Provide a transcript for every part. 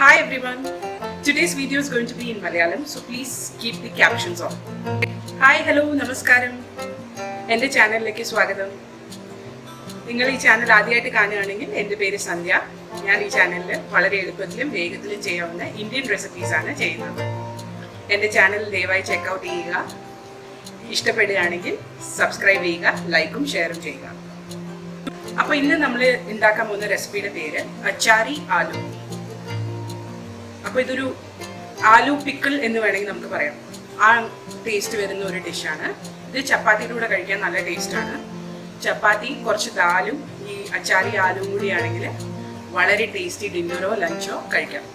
Hi everyone. Today's video is going to be in Malayalam, so please keep the captions on. Hi, hello, namaskaram. എൻ്റെ ചാനലിലേക്ക് സ്വാഗതം. നിങ്ങൾ ഈ channel ആദ്യമായിട്ട് കാണുകയാണെങ്കിൽ എൻ്റെ പേര് സന്ധ്യ. ഞാൻ ഈ ചാനലിൽ വളരെ എളുപ്പത്തിലും വേഗത്തിലും ചെയ്യാവുന്ന ഇന്ത്യൻ റെസിപ്പീസാണ് ചെയ്യുന്നത്. എൻ്റെ ചാനൽ ദയവായി ചെക്കൗട്ട് ചെയ്യുക. ഇഷ്ടപ്പെടുകയാണെങ്കിൽ സബ്സ്ക്രൈബ് ചെയ്യുക, ലൈക്കും ഷെയറും ചെയ്യുക. അപ്പോൾ ഇന്ന് നമ്മൾ ഉണ്ടാക്കാൻ പോകുന്ന റെസിപ്പിയുടെ പേര് അച്ചാരി ആലു. അപ്പോൾ ഇതൊരു ആലു പിക്കിൾ എന്ന് വേണമെങ്കിൽ നമുക്ക് പറയാം. ആ ടേസ്റ്റ് വരുന്ന ഒരു ഡിഷാണ്. ഇത് ചപ്പാത്തിയുടെ കൂടെ കഴിക്കാൻ നല്ല ടേസ്റ്റാണ്. ചപ്പാത്തി കുറച്ച് ദാലും ഈ അച്ചാരി ആലും കൂടിയാണെങ്കിൽ വളരെ ടേസ്റ്റി ഡിന്നറോ ലഞ്ചോ കഴിക്കാം.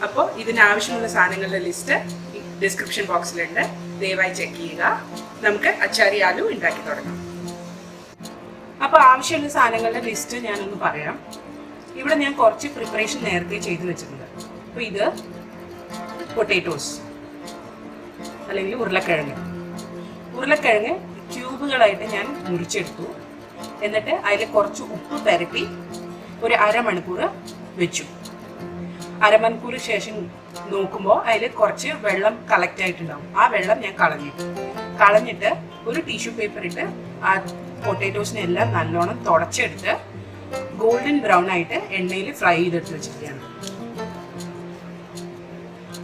അപ്പോൾ ഇതിനാവശ്യമുള്ള സാധനങ്ങളുടെ ലിസ്റ്റ് ഡിസ്ക്രിപ്ഷൻ ബോക്സിലുണ്ട്, ദയവായി ചെക്ക് ചെയ്യുക. നമുക്ക് അച്ചാരി ആലു ഉണ്ടാക്കി തുടങ്ങാം. അപ്പോൾ ആവശ്യമുള്ള സാധനങ്ങളുടെ ലിസ്റ്റ് ഞാനൊന്ന് പറയാം. ഇവിടെ ഞാൻ കുറച്ച് പ്രിപ്പറേഷൻ നേരത്തെ ചെയ്ത് വെച്ചിട്ടുണ്ട്. അപ്പോൾ ഇത് പൊട്ടാറ്റോസ് അല്ലെങ്കിൽ ഉരുളക്കിഴങ്ങ് ക്യൂബുകളായിട്ട് ഞാൻ മുറിച്ചെടുത്തു. എന്നിട്ട് അതിൽ കുറച്ച് ഉപ്പ് പുരട്ടി ഒരു അരമണിക്കൂർ വെച്ചു. അരമണിക്കൂർ ശേഷം നോക്കുമ്പോൾ അതിൽ കുറച്ച് വെള്ളം കളക്ട് ആയിട്ടുണ്ടാവും. ആ വെള്ളം ഞാൻ കളഞ്ഞിട്ട് ഒരു ടിഷ്യൂ പേപ്പർ ഇട്ട് ആ പൊട്ടാറ്റോസിനെല്ലാം നല്ലോണം തുടച്ചെടുത്ത് ഗോൾഡൻ ബ്രൗൺ ആയിട്ട് എണ്ണയിൽ ഫ്രൈ ചെയ്തെടുത്ത് വെച്ചിരിക്കുകയാണ്.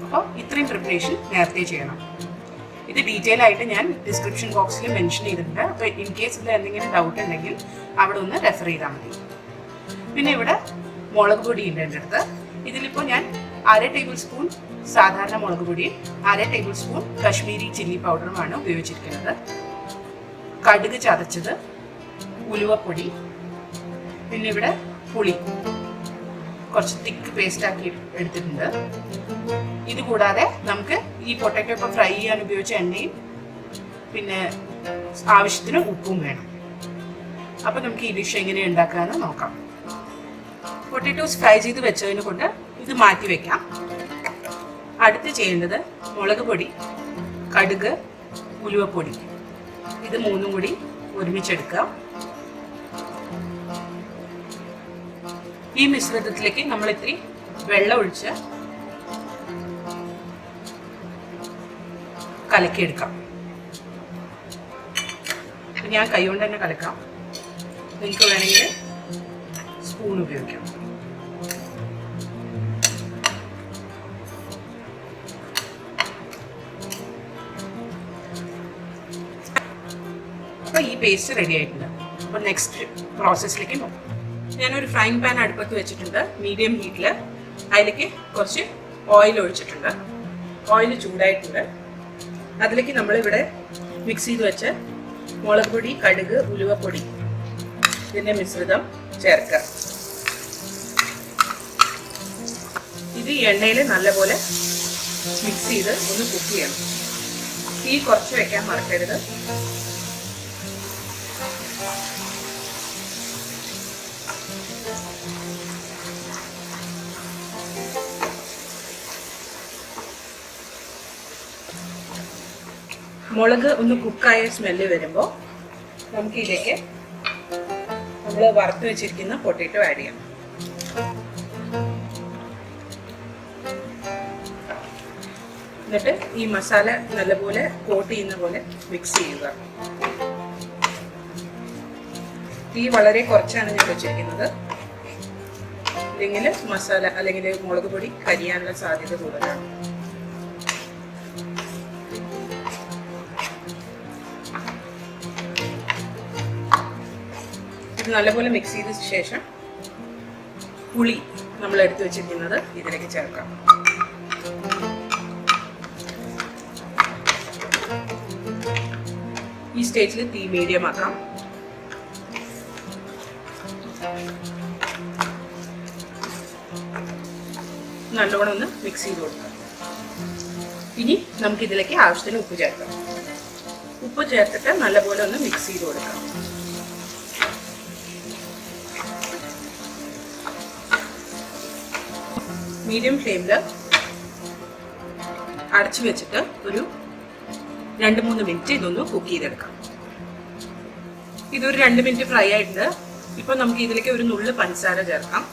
അപ്പോൾ ഇത്രയും പ്രിപ്പറേഷൻ നേരത്തെ ചെയ്യണം. ഇത് ഡീറ്റെയിൽ ആയിട്ട് ഞാൻ ഡിസ്ക്രിപ്ഷൻ ബോക്സിൽ മെൻഷൻ ചെയ്തിട്ടുണ്ട്. അപ്പോൾ ഇൻ കേസ് ഇതിൽ എന്തെങ്കിലും ഡൗട്ട് ഉണ്ടെങ്കിൽ അവിടെ ഒന്ന് റെഫർ ചെയ്താൽ മതി. പിന്നെ ഇവിടെ മുളക് പൊടി ഉണ്ട് എൻ്റെ അടുത്ത്. ഇതിലിപ്പോൾ ഞാൻ 1/2 ടേബിൾ സ്പൂൺ സാധാരണ മുളക് പൊടിയും 1/2 ടേബിൾ സ്പൂൺ കശ്മീരി ചില്ലി പൗഡറുമാണ് ഉപയോഗിച്ചിരിക്കുന്നത്. കടുക് ചതച്ചത്, ഉലുവപ്പൊടി, പിന്നെ ഇവിടെ പുളി കുറച്ച് തിക്ക് പേസ്റ്റ് ആക്കി എടുത്തിട്ടുണ്ട്. ഇത് കൂടാതെ നമുക്ക് ഈ പൊട്ടാറ്റോ ഇപ്പോൾ ഫ്രൈ ചെയ്യാൻ ഉപയോഗിച്ച എണ്ണയും പിന്നെ ആവശ്യത്തിന് ഉപ്പും വേണം. അപ്പോൾ നമുക്ക് ഈ ഡിഷ് എങ്ങനെ ഉണ്ടാക്കാമെന്ന് നോക്കാം. പൊട്ടാറ്റോസ് ഫ്രൈ ചെയ്ത് വെച്ചതിന് കൊണ്ട് ഇത് മാറ്റി വെക്കാം. അടുത്ത് ചെയ്യേണ്ടത് മുളക് പൊടി, കടുക്, ഉലുവപ്പൊടി, ഇത് മൂന്നും കൂടി ഒരുമിച്ചെടുക്കാം. ഈ മിശ്രിതത്തിലേക്ക് നമ്മൾ ഇത്തിരി വെള്ളം ഒഴിച്ച് കലക്കിയെടുക്കാം. ഞാൻ കൈ കൊണ്ട് തന്നെ കലക്കാം. നിങ്ങൾക്ക് വേണമെങ്കിൽ സ്പൂൺ ഉപയോഗിക്കാം. അപ്പോൾ ഈ പേസ്റ്റ് റെഡി ആയിട്ടുണ്ട്. അപ്പോൾ നെക്സ്റ്റ് പ്രോസസ്സിലേക്ക് നോക്കാം. ഞാനൊരു ഫ്രൈങ് പാൻ അടുപ്പത്ത് വെച്ചിട്ടുണ്ട്, മീഡിയം ഹീറ്റിൽ. അതിലേക്ക് കുറച്ച് ഓയിൽ ഒഴിച്ചിട്ടുണ്ട്. ഓയിൽ ചൂടായിട്ടുണ്ട്. അതിലേക്ക് നമ്മളിവിടെ മിക്സ് ചെയ്ത് വെച്ച് മുളക് പൊടി, കടുക്, ഉലുവപ്പൊടി ഇതിൻ്റെ മിശ്രിതം ചേർക്കുക. ഇത് ഈ എണ്ണയിൽ നല്ലപോലെ മിക്സ് ചെയ്ത് ഒന്ന് കുക്ക് ചെയ്യണം. തീ കുറച്ച് വെക്കാൻ മറക്കരുത്. മുളക് ഒന്ന് കുക്കായ സ്മെല്ല് വരുമ്പോൾ നമുക്ക് ഇതിലേക്ക് നമ്മൾ വറുത്ത് വെച്ചിരിക്കുന്ന പൊട്ടാറ്റോ ആഡ് ചെയ്യാം. എന്നിട്ട് ഈ മസാല നല്ലപോലെ കോട്ട് ചെയ്യുന്ന പോലെ മിക്സ് ചെയ്യുക. തീ വളരെ കുറച്ചാണ് ഞാൻ വെച്ചിരിക്കുന്നത്. ഇല്ലെങ്കിൽ മസാല അല്ലെങ്കിൽ മുളക് പൊടി കരിയാനുള്ള സാധ്യത കൂടുതലാണ്. നല്ലപോലെ മിക്സ് ചെയ്ത ശേഷം പുളി നമ്മൾ എടുത്തു വെച്ചിരിക്കുന്നത് ഇതിലേക്ക് ചേർക്കാം. ഈ സ്റ്റേജിൽ തീ മീഡിയം ആക്കാം. നല്ലോണം ഒന്ന് മിക്സ് ചെയ്ത് കൊടുക്കാം. ഇനി നമുക്ക് ഇതിലേക്ക് ആവശ്യത്തിന് ഉപ്പ് ചേർക്കാം. ഉപ്പ് ചേർത്തിട്ട് നല്ലപോലെ ഒന്ന് മിക്സ് ചെയ്ത് കൊടുക്കാം. മീഡിയം ഫ്ലെയിമിൽ അടച്ചു വെച്ചിട്ട് ഒരു 2-3 മിനിറ്റ് ഇതൊന്ന് കുക്ക് ചെയ്തെടുക്കാം. ഇതൊരു 2 മിനിറ്റ് ഫ്രൈ ആയിട്ടുണ്ട്. ഇപ്പോൾ നമുക്ക് ഇതിലേക്ക് ഒരു നുള്ളു പഞ്ചസാര ചേർക്കാം.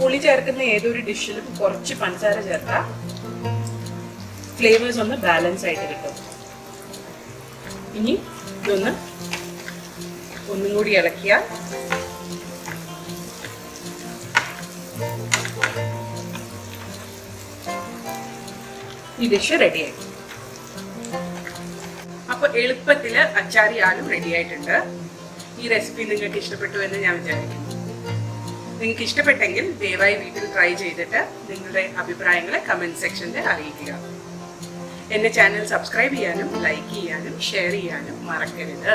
പുളി ചേർക്കുന്ന ഏതൊരു ഡിഷിലും കുറച്ച് പഞ്ചസാര ചേർത്താൽ ഫ്ലേവേഴ്സ് ഒന്ന് ബാലൻസ് ആയിട്ട് കിട്ടും. ഇനി ഇതൊന്ന് ഒന്നും കൂടി ഇളക്കിയാൽ ഈ ഡിഷ് റെഡിയായി. അപ്പൊ എളുപ്പത്തില് അച്ചാറി ആലും റെഡി ആയിട്ടുണ്ട്. ഈ റെസിപ്പി നിങ്ങൾക്ക് ഇഷ്ടപ്പെട്ടു എന്ന് ഞാൻ വിചാരിക്കുന്നു. നിങ്ങൾക്ക് ഇഷ്ടപ്പെട്ടെങ്കിൽ ദയവായി വീട്ടിൽ ട്രൈ ചെയ്തിട്ട് നിങ്ങളുടെ അഭിപ്രായങ്ങൾ കമന്റ് സെക്ഷനിൽ അറിയിക്കുക. എന്റെ ചാനൽ സബ്സ്ക്രൈബ് ചെയ്യാനും ലൈക്ക് ചെയ്യാനും ഷെയർ ചെയ്യാനും മറക്കരുത്.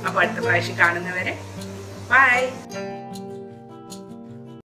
അപ്പൊ അടുത്ത പ്രാവശ്യം കാണുന്നവരെ ബൈ.